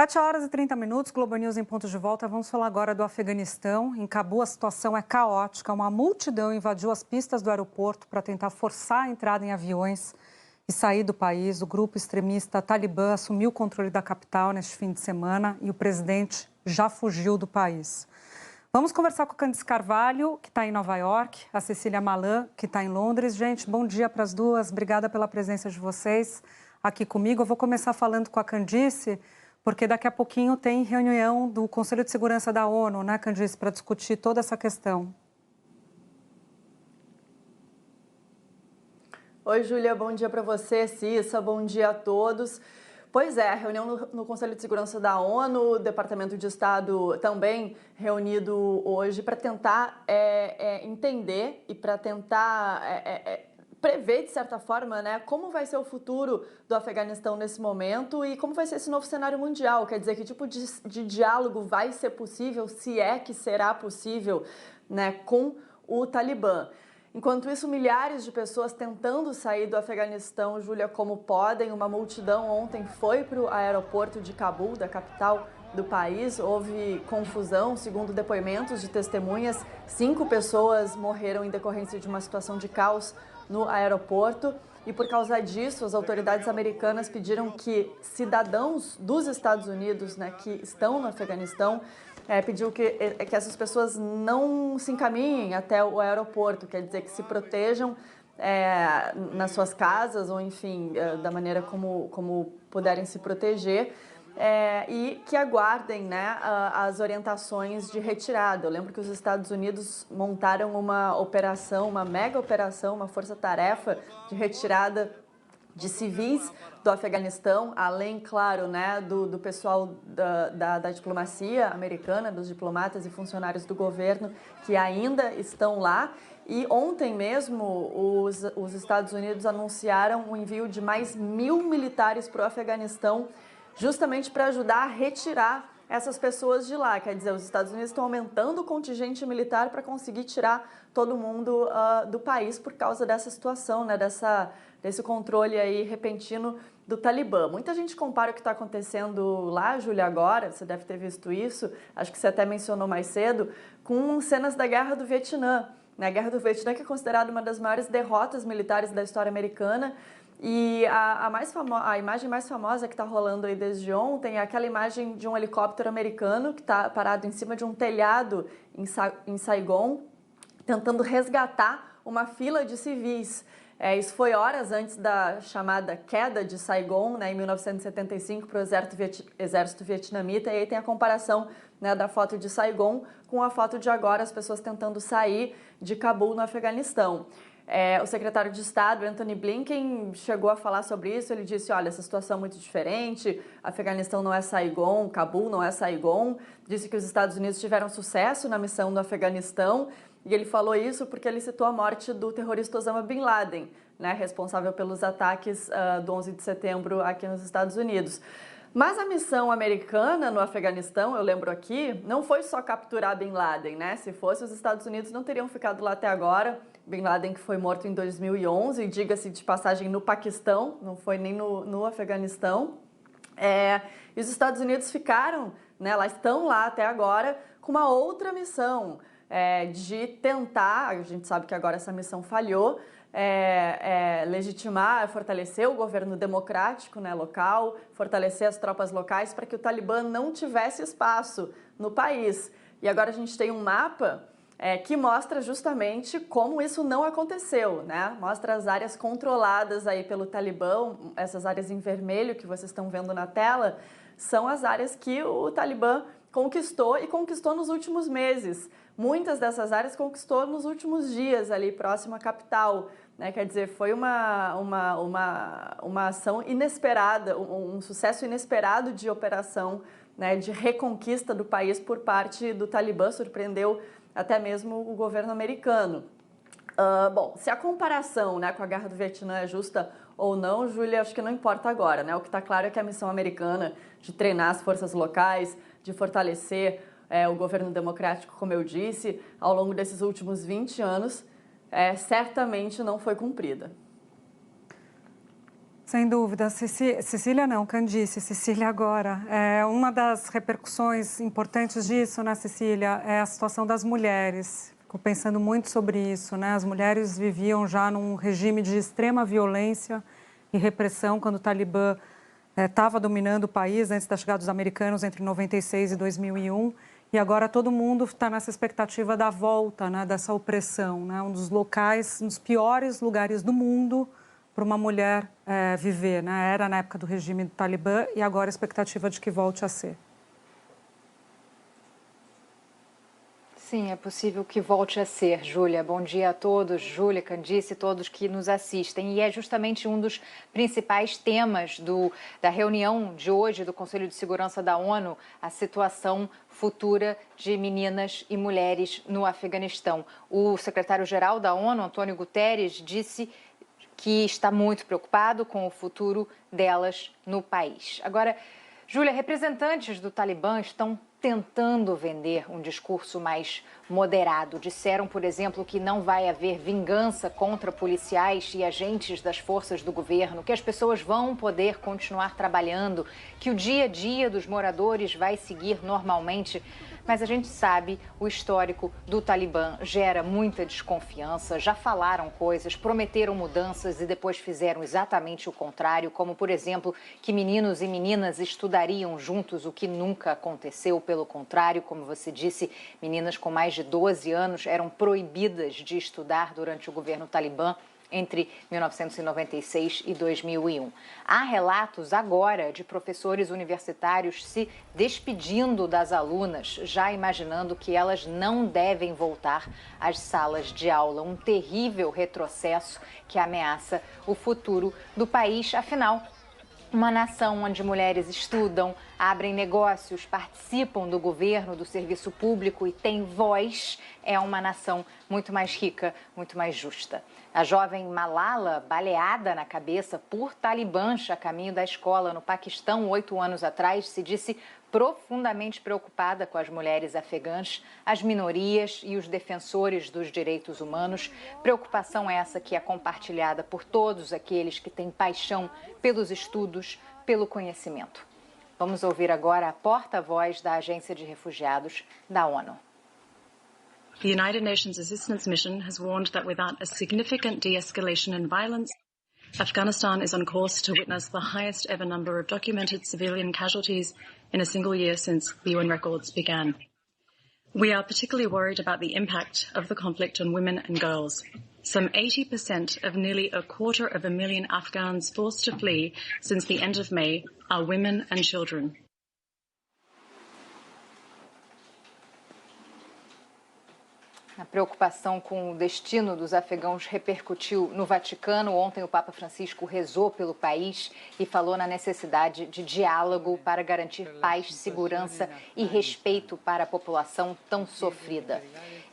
7h30, Globo News em ponto de volta. Vamos falar agora do Afeganistão. Em Cabul, a situação é caótica. Uma multidão invadiu as pistas do aeroporto para tentar forçar a entrada em aviões e sair do país. O grupo extremista Talibã assumiu o controle da capital neste fim de semana e o presidente já fugiu do país. Vamos conversar com a Candice Carvalho, que está em Nova York, a Cecília Malan, que está em Londres. Gente, bom dia para as duas. Obrigada pela presença de vocês aqui comigo. Eu vou começar falando com a Candice, porque daqui a pouquinho tem reunião do Conselho de Segurança da ONU, né, Candice, para discutir toda essa questão. Oi, Júlia, bom dia para você, Cissa, bom dia a todos. Pois é, a reunião no Conselho de Segurança da ONU, o Departamento de Estado também reunido hoje para tentar entender e para tentar prever, de certa forma, né, como vai ser o futuro do Afeganistão nesse momento e como vai ser esse novo cenário mundial. Quer dizer, que tipo de diálogo vai ser possível, se é que será possível, né, com o Talibã. Enquanto isso, milhares de pessoas tentando sair do Afeganistão, Júlia, como podem. Uma multidão ontem foi para o aeroporto de Cabul, da capital do país. Houve confusão, segundo depoimentos de testemunhas. 5 pessoas morreram em decorrência de uma situação de caos no aeroporto. E por causa disso, as autoridades americanas pediram que cidadãos dos Estados Unidos, né, que estão no Afeganistão, pediu que essas pessoas não se encaminhem até o aeroporto, quer dizer, que se protejam nas suas casas ou, enfim, da maneira como puderem se proteger. E que aguardem, né, as orientações de retirada. Eu lembro que os Estados Unidos montaram uma operação, uma mega operação, uma força-tarefa de retirada de civis do Afeganistão, além, claro, né, do pessoal da diplomacia americana, dos diplomatas e funcionários do governo que ainda estão lá. E ontem mesmo os Estados Unidos anunciaram o envio de mais 1.000 militares para o Afeganistão, justamente para ajudar a retirar essas pessoas de lá. Quer dizer, os Estados Unidos estão aumentando o contingente militar para conseguir tirar todo mundo do país por causa dessa situação, né, desse controle aí repentino do Talibã. Muita gente compara o que está acontecendo lá, Júlia, agora, você deve ter visto isso, acho que você até mencionou mais cedo, com cenas da Guerra do Vietnã. A Guerra do Vietnã, que é considerada uma das maiores derrotas militares da história americana. E a imagem mais famosa que está rolando aí desde ontem é aquela imagem de um helicóptero americano que está parado em cima de um telhado em Saigon, tentando resgatar uma fila de civis. Isso foi horas antes da chamada queda de Saigon, né, em 1975, para o exército vietnamita. E aí tem a comparação, né, da foto de Saigon com a foto de agora, as pessoas tentando sair de Cabul, no Afeganistão. O secretário de Estado, Antony Blinken, chegou a falar sobre isso. Ele disse, olha, essa situação é muito diferente, Afeganistão não é Saigon, Cabul não é Saigon. Disse que os Estados Unidos tiveram sucesso na missão no Afeganistão. E ele falou isso porque ele citou a morte do terrorista Osama Bin Laden, né, responsável pelos ataques do 11 de setembro aqui nos Estados Unidos. Mas a missão americana no Afeganistão, eu lembro aqui, não foi só capturar Bin Laden, né? Se fosse, os Estados Unidos não teriam ficado lá até agora. Bin Laden, que foi morto em 2011, diga-se de passagem, no Paquistão, não foi nem no Afeganistão. E os Estados Unidos ficaram, né, estão lá até agora, com uma outra missão, de tentar, a gente sabe que agora essa missão falhou, legitimar, fortalecer o governo democrático, né, local, fortalecer as tropas locais para que o Talibã não tivesse espaço no país. E agora a gente tem um mapa que mostra justamente como isso não aconteceu, né? Mostra as áreas controladas aí pelo Talibã. Essas áreas em vermelho que vocês estão vendo na tela são as áreas que o Talibã conquistou e conquistou nos últimos meses. Muitas dessas áreas conquistou nos últimos dias ali próximo à capital, né? Quer dizer, foi uma ação inesperada, um sucesso inesperado de operação, né, de reconquista do país por parte do Talibã, surpreendeu até mesmo o governo americano. Bom, se a comparação, né, com a Guerra do Vietnã é justa ou não, Júlia, acho que não importa agora, né? O que está claro é que a missão americana de treinar as forças locais, de fortalecer o governo democrático, como eu disse, ao longo desses últimos 20 anos, certamente não foi cumprida. Sem dúvida. Cecília não, Candice, Cecília agora. Uma das repercussões importantes disso, né, Cecília, é a situação das mulheres. Fico pensando muito sobre isso, né? As mulheres viviam já num regime de extrema violência e repressão quando o Talibã estava dominando o país antes da chegada dos americanos entre 96 e 2001. E agora todo mundo está nessa expectativa da volta, né, dessa opressão, né? Um dos piores lugares do mundo para uma mulher viver, né? Era na época do regime do Talibã e agora a expectativa de que volte a ser. Sim, é possível que volte a ser, Júlia. Bom dia a todos, Júlia, Candice, todos que nos assistem. E é justamente um dos principais temas da reunião de hoje do Conselho de Segurança da ONU, a situação futura de meninas e mulheres no Afeganistão. O secretário-geral da ONU, Antônio Guterres, disse que está muito preocupado com o futuro delas no país. Agora, Júlia, representantes do Talibã estão tentando vender um discurso mais moderado. Disseram, por exemplo, que não vai haver vingança contra policiais e agentes das forças do governo, que as pessoas vão poder continuar trabalhando, que o dia a dia dos moradores vai seguir normalmente. Mas a gente sabe, o histórico do Talibã gera muita desconfiança, já falaram coisas, prometeram mudanças e depois fizeram exatamente o contrário, como, por exemplo, que meninos e meninas estudariam juntos, o que nunca aconteceu. Pelo contrário, como você disse, meninas com mais de 12 anos eram proibidas de estudar durante o governo Talibã entre 1996 e 2001. Há relatos agora de professores universitários se despedindo das alunas, já imaginando que elas não devem voltar às salas de aula. Um terrível retrocesso que ameaça o futuro do país. Afinal, uma nação onde mulheres estudam, abrem negócios, participam do governo, do serviço público e têm voz, é uma nação muito mais rica, muito mais justa. A jovem Malala, baleada na cabeça por talibãs a caminho da escola no Paquistão 8 anos atrás, se disse profundamente preocupada com as mulheres afegãs, as minorias e os defensores dos direitos humanos. Preocupação essa que é compartilhada por todos aqueles que têm paixão pelos estudos, pelo conhecimento. Vamos ouvir agora a porta-voz da Agência de Refugiados da ONU. The United Nations Assistance Mission has warned that without a significant de-escalation in violence, Afghanistan is on course to witness the highest ever number of documented civilian casualties in a single year since the UN records began. We are particularly worried about the impact of the conflict on women and girls. Some 80% of nearly 250,000 Afghans forced to flee since the end of May are women and children. A preocupação com o destino dos afegãos repercutiu no Vaticano. Ontem o Papa Francisco rezou pelo país e falou na necessidade de diálogo para garantir paz, segurança e respeito para a população tão sofrida.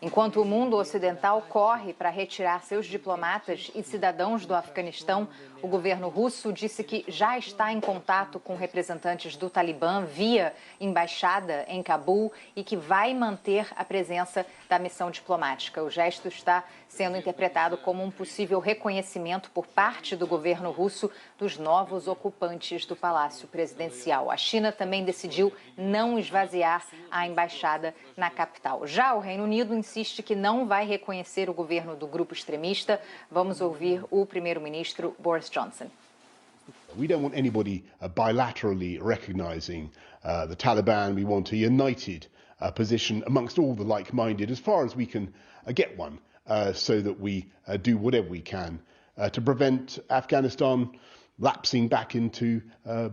Enquanto o mundo ocidental corre para retirar seus diplomatas e cidadãos do Afeganistão, o governo russo disse que já está em contato com representantes do Talibã via embaixada em Cabul e que vai manter a presença da missão diplomática. O gesto está sendo interpretado como um possível reconhecimento por parte do governo russo dos novos ocupantes do Palácio Presidencial. A China também decidiu não esvaziar a embaixada na capital. Já o Reino Unido insiste que não vai reconhecer o governo do grupo extremista. Vamos ouvir o primeiro-ministro Boris Johnson. We don't want anybody bilaterally recognizing the Taliban. We want a united position amongst all the like-minded as far as we can get one, so that we do whatever we can to prevent Afghanistan lapsing back into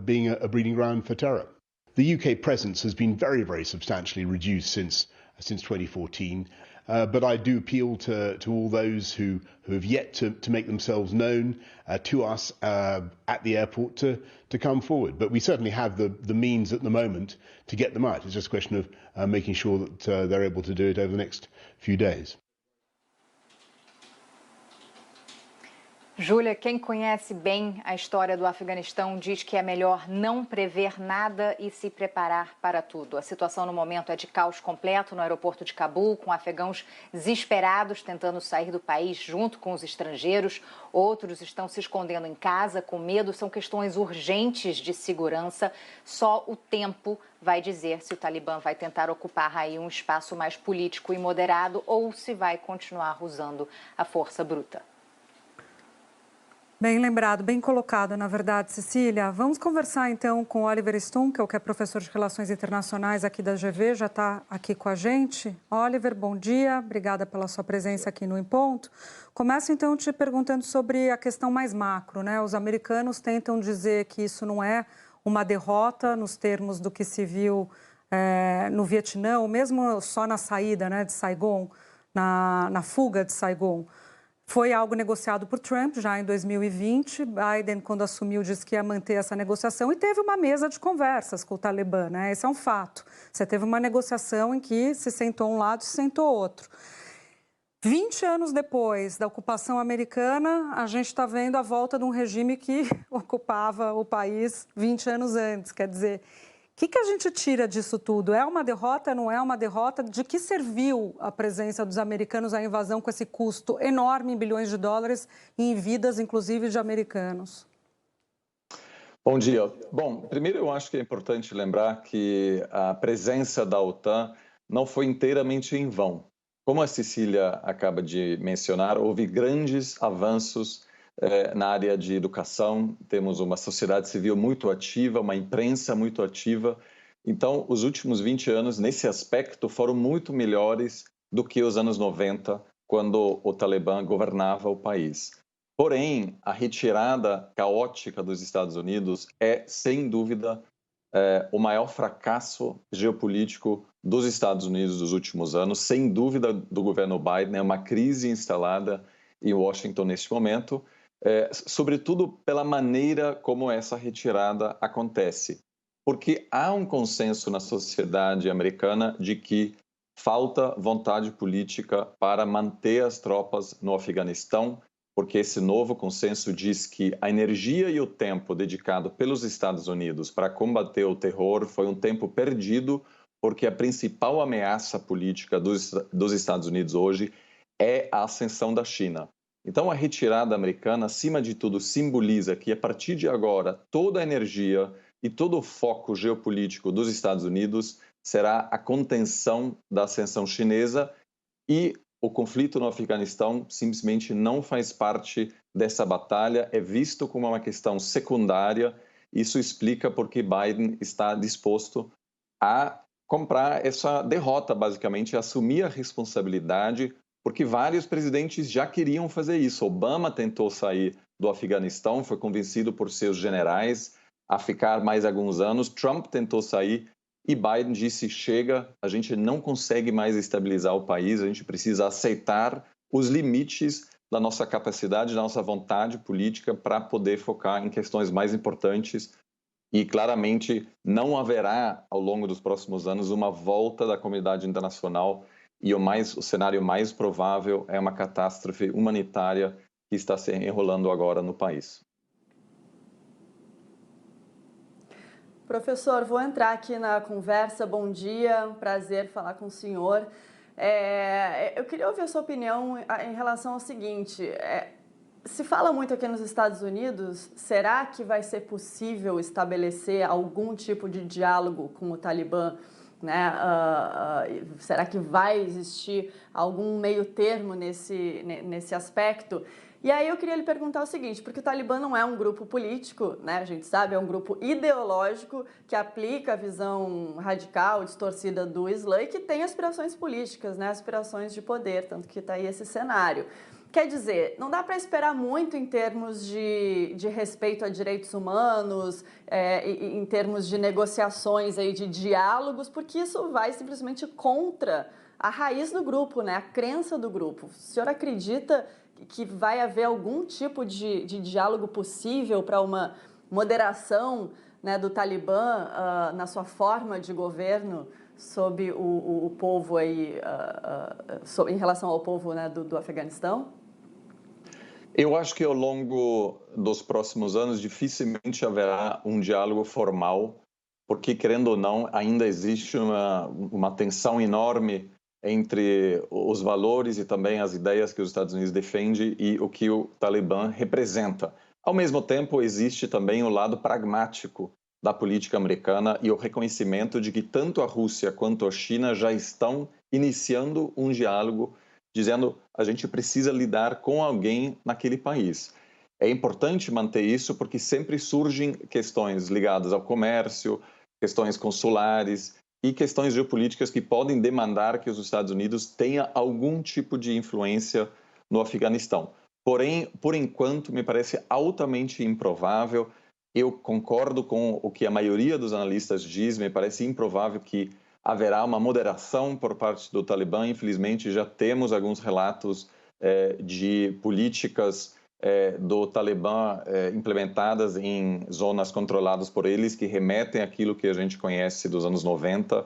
being a breeding ground for terror. The UK presence has been very, very substantially reduced since 2014. But I do appeal to all those who have yet to make themselves known to us at the airport to come forward. But we certainly have the means at the moment to get them out. It's just a question of making sure that they're able to do it over the next few days. Júlia, quem conhece bem a história do Afeganistão diz que é melhor não prever nada e se preparar para tudo. A situação no momento é de caos completo no aeroporto de Cabul, com afegãos desesperados tentando sair do país junto com os estrangeiros. Outros estão se escondendo em casa com medo. São questões urgentes de segurança. Só o tempo vai dizer se o Talibã vai tentar ocupar aí um espaço mais político e moderado ou se vai continuar usando a força bruta. Bem lembrado, bem colocado, na verdade, Cecília. Vamos conversar, então, com o Oliver Stunkel, que é professor de Relações Internacionais aqui da GV, já está aqui com a gente. Oliver, bom dia, obrigada pela sua presença aqui no Em Ponto. Começo, então, te perguntando sobre a questão mais macro, né? Os americanos tentam dizer que isso não é uma derrota nos termos do que se viu no Vietnã, ou mesmo só na saída, né, de Saigon, na fuga de Saigon. Foi algo negociado por Trump já em 2020. Biden, quando assumiu, disse que ia manter essa negociação e teve uma mesa de conversas com o Talibã, né? Esse é um fato. Você teve uma negociação em que se sentou um lado e se sentou outro. 20 anos depois da ocupação americana, a gente está vendo a volta de um regime que ocupava o país 20 anos antes. Quer dizer, o que a gente tira disso tudo? É uma derrota, não é uma derrota? De que serviu a presença dos americanos, a invasão com esse custo enorme em bilhões de dólares e em vidas, inclusive, de americanos? Bom dia. Bom, primeiro eu acho que é importante lembrar que a presença da OTAN não foi inteiramente em vão. Como a Cecília acaba de mencionar, houve grandes avanços na área de educação, temos uma sociedade civil muito ativa, uma imprensa muito ativa. Então, os últimos 20 anos, nesse aspecto, foram muito melhores do que os anos 90, quando o Talibã governava o país. Porém, a retirada caótica dos Estados Unidos é, sem dúvida, o maior fracasso geopolítico dos Estados Unidos dos últimos anos, sem dúvida do governo Biden. É uma crise instalada em Washington neste momento, sobretudo pela maneira como essa retirada acontece. Porque há um consenso na sociedade americana de que falta vontade política para manter as tropas no Afeganistão, porque esse novo consenso diz que a energia e o tempo dedicado pelos Estados Unidos para combater o terror foi um tempo perdido, porque a principal ameaça política dos Estados Unidos hoje é a ascensão da China. Então, a retirada americana, acima de tudo, simboliza que, a partir de agora, toda a energia e todo o foco geopolítico dos Estados Unidos será a contenção da ascensão chinesa, e o conflito no Afeganistão simplesmente não faz parte dessa batalha, é visto como uma questão secundária. Isso explica por que Biden está disposto a comprar essa derrota, basicamente, assumir a responsabilidade, porque vários presidentes já queriam fazer isso. Obama tentou sair do Afeganistão, foi convencido por seus generais a ficar mais alguns anos. Trump tentou sair e Biden disse: chega, a gente não consegue mais estabilizar o país, a gente precisa aceitar os limites da nossa capacidade, da nossa vontade política para poder focar em questões mais importantes. E claramente não haverá, ao longo dos próximos anos, uma volta da comunidade internacional, e o cenário mais provável é uma catástrofe humanitária que está se enrolando agora no país. Professor, vou entrar aqui na conversa. Bom dia, prazer falar com o senhor. Eu queria ouvir a sua opinião em relação ao seguinte: se fala muito aqui nos Estados Unidos, será que vai ser possível estabelecer algum tipo de diálogo com o Talibã? Né? Será que vai existir algum meio termo nesse aspecto? E aí eu queria lhe perguntar o seguinte, porque o Talibã não é um grupo político, né? A gente sabe, é um grupo ideológico que aplica a visão radical, distorcida do Islã e que tem aspirações políticas, né? Aspirações de poder, tanto que está aí esse cenário. Quer dizer, não dá para esperar muito em termos de respeito a direitos humanos, em termos de negociações, aí, de diálogos, porque isso vai simplesmente contra a raiz do grupo, né? A crença do grupo. O senhor acredita que vai haver algum tipo de diálogo possível para uma moderação, né, do Talibã na sua forma de governo sob o povo aí, em relação ao povo, né, do Afeganistão? Eu acho que ao longo dos próximos anos dificilmente haverá um diálogo formal, porque, querendo ou não, ainda existe uma tensão enorme entre os valores e também as ideias que os Estados Unidos defendem e o que o Talibã representa. Ao mesmo tempo, existe também o lado pragmático da política americana e o reconhecimento de que tanto a Rússia quanto a China já estão iniciando um diálogo, dizendo a gente precisa lidar com alguém naquele país. É importante manter isso porque sempre surgem questões ligadas ao comércio, questões consulares e questões geopolíticas que podem demandar que os Estados Unidos tenham algum tipo de influência no Afeganistão. Porém, por enquanto, me parece altamente improvável. Eu concordo com o que a maioria dos analistas diz, me parece improvável que haverá uma moderação por parte do Talibã. Infelizmente, já temos alguns relatos de políticas do Talibã implementadas em zonas controladas por eles, que remetem àquilo que a gente conhece dos anos 90.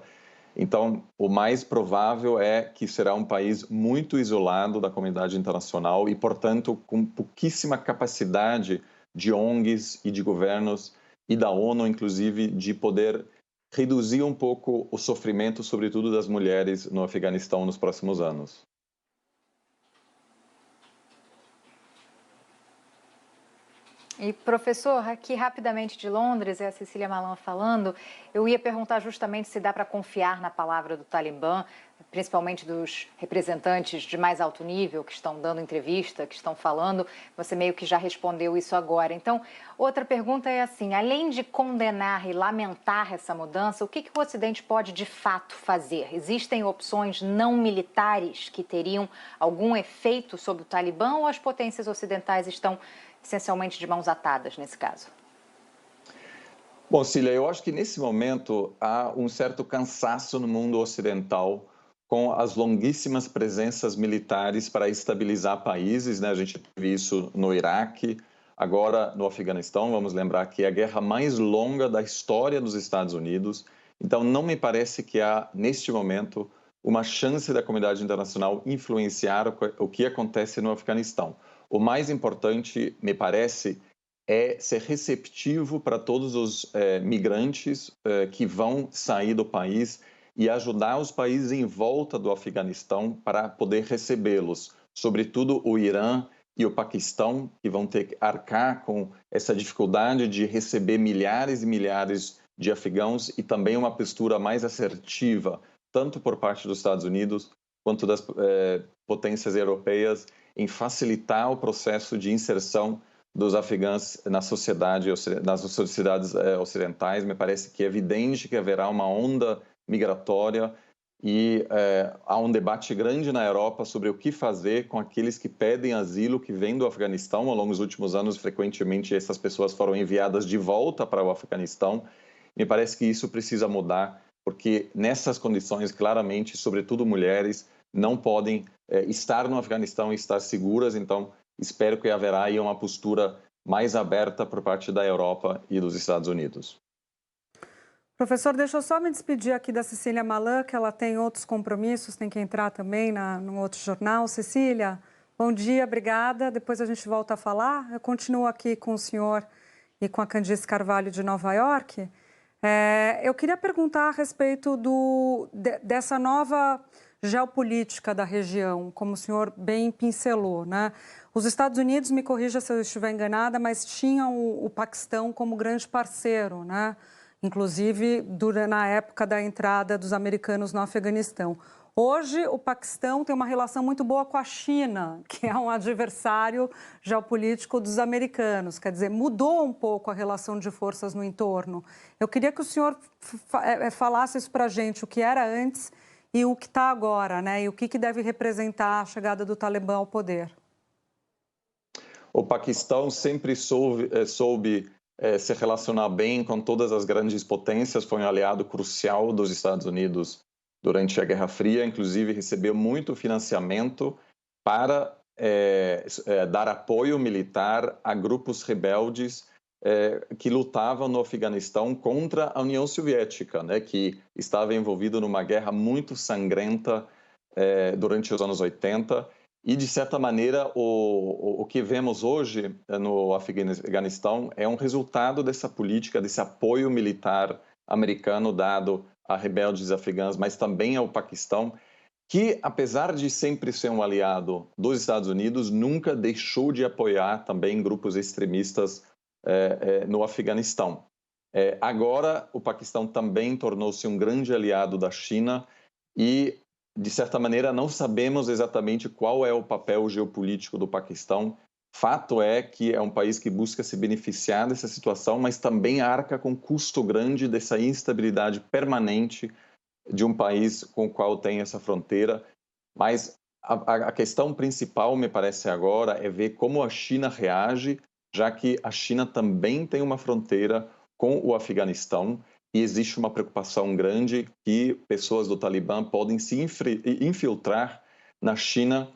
Então, o mais provável é que será um país muito isolado da comunidade internacional e, portanto, com pouquíssima capacidade de ONGs e de governos e da ONU, inclusive, de poder reduzir um pouco o sofrimento, sobretudo das mulheres no Afeganistão nos próximos anos. E, professor, aqui rapidamente de Londres, é a Cecília Malan falando, eu ia perguntar justamente se dá para confiar na palavra do Talibã, principalmente dos representantes de mais alto nível que estão dando entrevista, que estão falando, você meio que já respondeu isso agora. Então, outra pergunta é assim, além de condenar e lamentar essa mudança, o que o Ocidente pode de fato fazer? Existem opções não militares que teriam algum efeito sobre o Talibã ou as potências ocidentais estão essencialmente de mãos atadas nesse caso? Bom, Cília, eu acho que nesse momento há um certo cansaço no mundo ocidental com as longuíssimas presenças militares para estabilizar países, né? A gente teve isso no Iraque, agora no Afeganistão. Vamos lembrar que é a guerra mais longa da história dos Estados Unidos. Então, não me parece que há, neste momento, uma chance da comunidade internacional influenciar o que acontece no Afeganistão. O mais importante, me parece, é ser receptivo para todos os migrantes que vão sair do país e ajudar os países em volta do Afeganistão para poder recebê-los, sobretudo o Irã e o Paquistão, que vão ter que arcar com essa dificuldade de receber milhares e milhares de afegãos e também uma postura mais assertiva, tanto por parte dos Estados Unidos quanto das potências europeias, em facilitar o processo de inserção dos afegãos na sociedade, nas sociedades ocidentais. Me parece que é evidente que haverá uma onda migratória e há um debate grande na Europa sobre o que fazer com aqueles que pedem asilo, que vêm do Afeganistão. Ao longo dos últimos anos, frequentemente, essas pessoas foram enviadas de volta para o Afeganistão. Me parece que isso precisa mudar, porque nessas condições, claramente, sobretudo mulheres, não podem estar no Afeganistão e estar seguras. Então, espero que haverá aí uma postura mais aberta por parte da Europa e dos Estados Unidos. Professor, deixa eu só me despedir aqui da Cecília Malan, que ela tem outros compromissos, tem que entrar também num outro jornal. Cecília, bom dia, obrigada. Depois a gente volta a falar. Eu continuo aqui com o senhor e com a Candice Carvalho de Nova York. Eu queria perguntar a respeito dessa nova geopolítica da região, como o senhor bem pincelou, né? Os Estados Unidos, me corrija se eu estiver enganada, mas tinham o Paquistão como grande parceiro, né? Inclusive na época da entrada dos americanos no Afeganistão. Hoje, o Paquistão tem uma relação muito boa com a China, que é um adversário geopolítico dos americanos. Quer dizer, mudou um pouco a relação de forças no entorno. Eu queria que o senhor falasse isso para a gente, o que era antes e o que está agora, né? E o que deve representar a chegada do Talibã ao poder. O Paquistão sempre soube se relacionar bem com todas as grandes potências, foi um aliado crucial dos Estados Unidos durante a Guerra Fria, inclusive recebeu muito financiamento para dar apoio militar a grupos rebeldes que lutavam no Afeganistão contra a União Soviética, né, que estava envolvido numa guerra muito sangrenta durante os anos 80. E, de certa maneira, o que vemos hoje no Afeganistão é um resultado dessa política, desse apoio militar americano dado a rebeldes afegãs, mas também ao Paquistão, que, apesar de sempre ser um aliado dos Estados Unidos, nunca deixou de apoiar também grupos extremistas no Afeganistão. Agora, o Paquistão também tornou-se um grande aliado da China e, de certa maneira, não sabemos exatamente qual é o papel geopolítico do Paquistão. Fato é que é um país que busca se beneficiar dessa situação, mas também arca com custo grande dessa instabilidade permanente de um país com o qual tem essa fronteira. Mas a questão principal, me parece agora, é ver como a China reage, já que a China também tem uma fronteira com o Afeganistão e existe uma preocupação grande que pessoas do Talibã podem se infiltrar na China,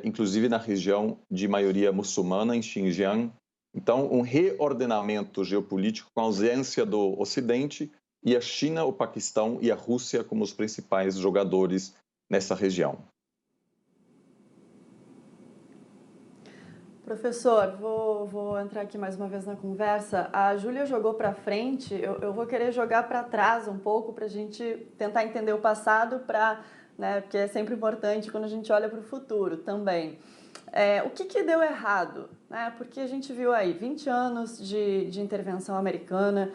inclusive na região de maioria muçulmana, em Xinjiang. Então, um reordenamento geopolítico com a ausência do Ocidente e a China, o Paquistão e a Rússia como os principais jogadores nessa região. Professor, vou entrar aqui mais uma vez na conversa. A Júlia jogou para frente, eu vou querer jogar para trás um pouco para a gente tentar entender o passado, porque é sempre importante quando a gente olha para o futuro também. O que deu errado? Porque a gente viu aí 20 anos de intervenção americana,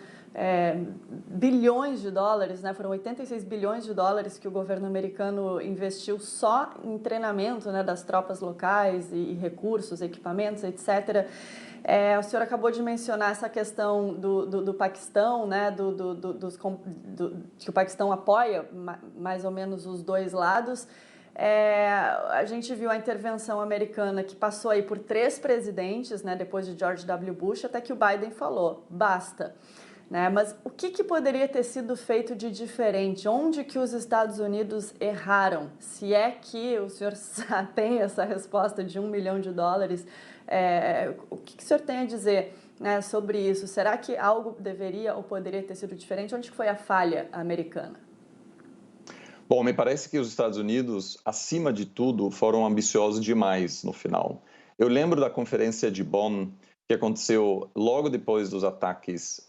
bilhões de dólares, foram 86 bilhões de dólares que o governo americano investiu só em treinamento das tropas locais e recursos, equipamentos, etc. O senhor acabou de mencionar essa questão do Paquistão, que o Paquistão apoia mais ou menos os dois lados. A gente viu a intervenção americana que passou aí por 3 presidentes, depois de George W. Bush, até que o Biden falou, basta. Mas o que poderia ter sido feito de diferente? Onde que os Estados Unidos erraram? Se é que o senhor tem essa resposta de $1 milhão, o que o senhor tem a dizer sobre isso? Será que algo deveria ou poderia ter sido diferente? Onde que foi a falha americana? Bom, me parece que os Estados Unidos, acima de tudo, foram ambiciosos demais no final. Eu lembro da conferência de Bonn, que aconteceu logo depois dos ataques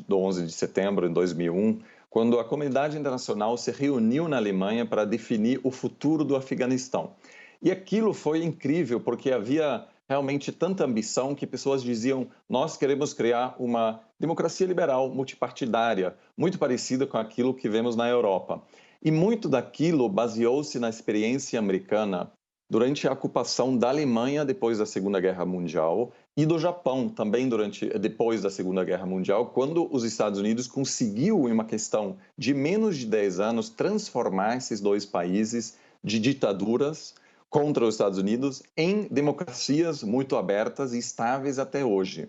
do 11 de setembro de 2001, quando a comunidade internacional se reuniu na Alemanha para definir o futuro do Afeganistão. E aquilo foi incrível, porque havia realmente tanta ambição que pessoas diziam: nós queremos criar uma democracia liberal multipartidária, muito parecida com aquilo que vemos na Europa. E muito daquilo baseou-se na experiência americana durante a ocupação da Alemanha depois da Segunda Guerra Mundial e do Japão também depois da Segunda Guerra Mundial, quando os Estados Unidos conseguiu, em uma questão de menos de 10 anos, transformar esses dois países de ditaduras contra os Estados Unidos em democracias muito abertas e estáveis até hoje.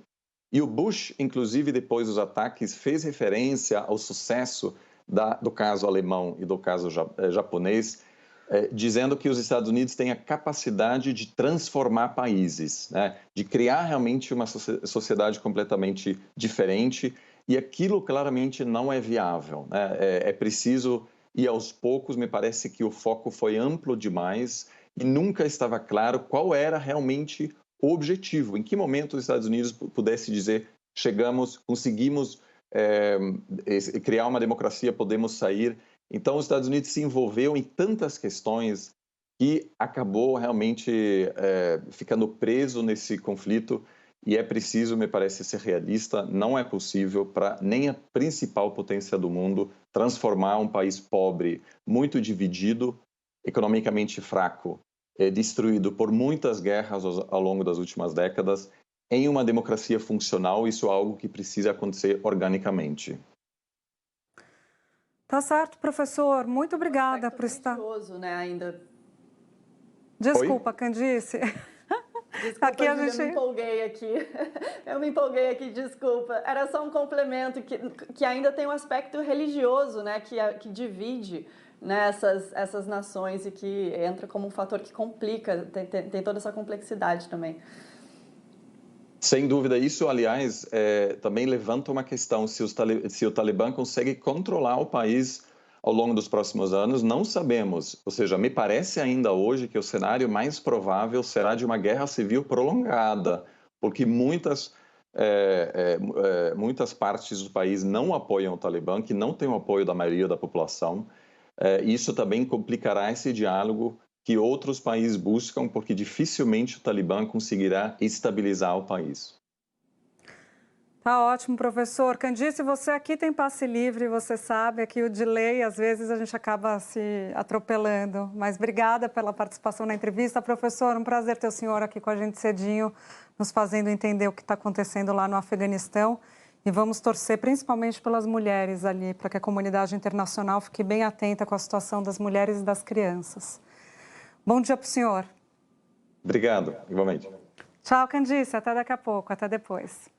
E o Bush, inclusive depois dos ataques, fez referência ao sucesso do caso alemão e do caso japonês, dizendo que os Estados Unidos têm a capacidade de transformar países, de criar realmente uma sociedade completamente diferente, e aquilo claramente não é viável. É preciso ir aos poucos. Me parece que o foco foi amplo demais e nunca estava claro qual era realmente o objetivo, em que momento os Estados Unidos pudesse dizer: chegamos, conseguimos criar uma democracia, podemos sair. Então, os Estados Unidos se envolveu em tantas questões que acabou realmente ficando preso nesse conflito, e é preciso, me parece, ser realista. Não é possível para nem a principal potência do mundo transformar um país pobre, muito dividido, economicamente fraco, destruído por muitas guerras ao longo das últimas décadas, em uma democracia funcional. Isso é algo que precisa acontecer organicamente. Tá certo, professor. Muito obrigada por estar... ainda. Desculpa, Candice. Desculpa, aqui Júlia, eu me empolguei aqui, desculpa. Era só um complemento que ainda tem um aspecto religioso, que divide essas nações e que entra como um fator que complica, tem toda essa complexidade também. Sem dúvida, isso, aliás, também levanta uma questão: se o Talibã consegue controlar o país ao longo dos próximos anos, não sabemos. Ou seja, me parece ainda hoje que o cenário mais provável será de uma guerra civil prolongada, porque muitas partes do país não apoiam o Talibã, que não tem o apoio da maioria da população. Isso também complicará esse diálogo que outros países buscam, porque dificilmente o Talibã conseguirá estabilizar o país. Tá ótimo, professor. Candice, você aqui tem passe livre, você sabe, aqui o delay, às vezes a gente acaba se atropelando. Mas obrigada pela participação na entrevista. Professor, um prazer ter o senhor aqui com a gente cedinho, nos fazendo entender o que está acontecendo lá no Afeganistão. E vamos torcer principalmente pelas mulheres ali, para que a comunidade internacional fique bem atenta com a situação das mulheres e das crianças. Bom dia para o senhor. Obrigado, igualmente. Tchau, Candice. Até daqui a pouco. Até depois.